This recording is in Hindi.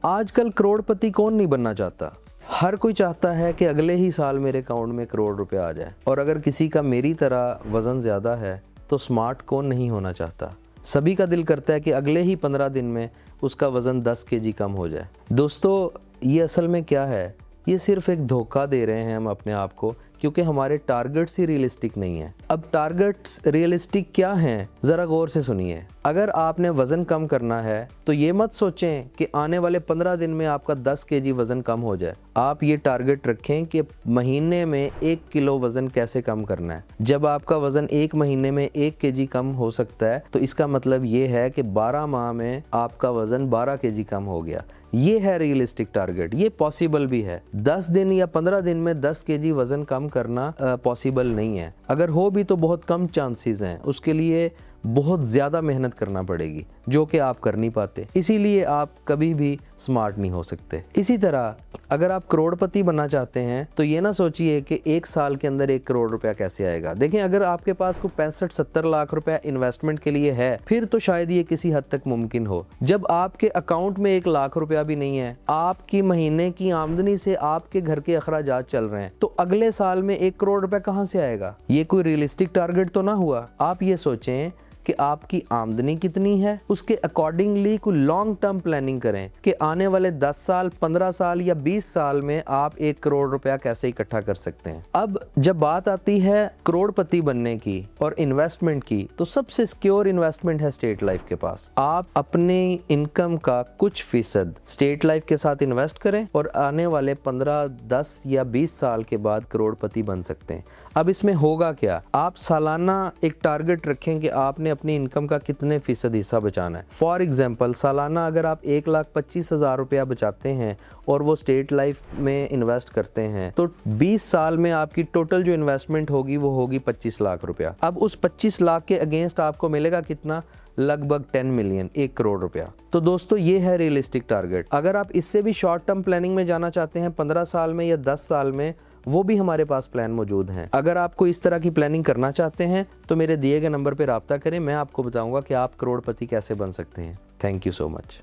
आजकल करोड़पति कौन नहीं बनना चाहता। हर कोई चाहता है कि अगले ही साल मेरे अकाउंट में करोड़ रुपया आ जाए। और अगर किसी का मेरी तरह वज़न ज़्यादा है तो स्मार्ट कौन नहीं होना चाहता। सभी का दिल करता है कि अगले ही 15 दिन में उसका वज़न 10 केजी कम हो जाए। दोस्तों, ये असल में क्या है, ये सिर्फ एक धोखा दे रहे हैं हम अपने आप को, क्योंकि हमारे टारगेट्स ही रियलिस्टिक नहीं है। अब टारगेट्स रियलिस्टिक क्या हैं, ज़रा गौर से सुनिए। अगर आपने वज़न कम करना है तो ये मत सोचें कि आने वाले 15 दिन में आपका 10 केजी वज़न कम हो जाए। आप ये टारगेट रखें कि महीने में 1 किलो वज़न कैसे कम करना है। जब आपका वज़न 1 महीने में 1 केजी कम हो सकता है तो इसका मतलब ये है कि 12 माह में आपका वज़न 12 केजी कम हो गया। ये है रियलिस्टिक टारगेट, ये पॉसिबल भी है। 10 दिन या 15 दिन में 10 केजी वज़न कम करना पॉसिबल नहीं है। अगर हो भी तो बहुत कम चांसेस हैं, उसके लिए बहुत ज़्यादा मेहनत करना पड़ेगी जो कि आप कर नहीं पाते। इसीलिए आप कभी भी स्मार्ट नहीं हो सकते। इसी तरह अगर आप करोड़पति बनना चाहते हैं तो ये ना सोचिए कि 1 साल के अंदर 1 करोड़ रुपया कैसे आएगा। देखें, अगर आपके पास कोई 65-70 लाख रुपया इन्वेस्टमेंट के लिए है फिर तो शायद ये किसी हद तक मुमकिन हो। जब आपके अकाउंट में 1 लाख रुपया भी नहीं है, आपकी महीने की आमदनी से आपके घर के अखराजात चल रहे हैं, तो अगले साल में 1 करोड़ रुपया कहाँ से आएगा। ये कोई रियलिस्टिक टारगेट तो ना हुआ। आप ये सोचें कि आपकी आमदनी कितनी है, उसके अकॉर्डिंगली कोई लॉन्ग टर्म प्लानिंग करें कि आने वाले 10 साल, 15 साल या 20 साल में आप 1 करोड़ रुपया कैसे इकट्ठा कर सकते हैं। अब जब बात आती है करोड़पति बनने की और इन्वेस्टमेंट की, तो सबसे सिक्योर इन्वेस्टमेंट है स्टेट लाइफ के पास। आप अपने इनकम का कुछ फीसद स्टेट लाइफ के साथ इन्वेस्ट करें और आने वाले 15, 10 या 20 साल के बाद करोड़पति बन सकते हैं। अब इसमें होगा क्या, आप सालाना एक टारगेट रखें कि आपने अपनी इनकम का कितने फीसद हिस्सा बचाना है। फॉर एग्जांपल, सालाना अगर आप 1,25,000 रुपया बचाते हैं और वो स्टेट लाइफ में इन्वेस्ट करते हैं तो 20 साल में आपकी टोटल जो इन्वेस्टमेंट होगी वो होगी 25 लाख रुपया। अब उस 25 लाख के अगेंस्ट आपको मिलेगा कितना, लगभग 10 मिलियन, 1 करोड़ रुपया। तो दोस्तों, ये है रियलिस्टिक टारगेट। अगर आप इससे भी शॉर्ट टर्म प्लानिंग में जाना चाहते हैं 15 साल में या 10 साल में, वो भी हमारे पास प्लान मौजूद हैं। अगर आपको इस तरह की प्लानिंग करना चाहते हैं तो मेरे दिए गए नंबर पर राब्ता करें, मैं आपको बताऊंगा कि आप करोड़पति कैसे बन सकते हैं। Thank you so much.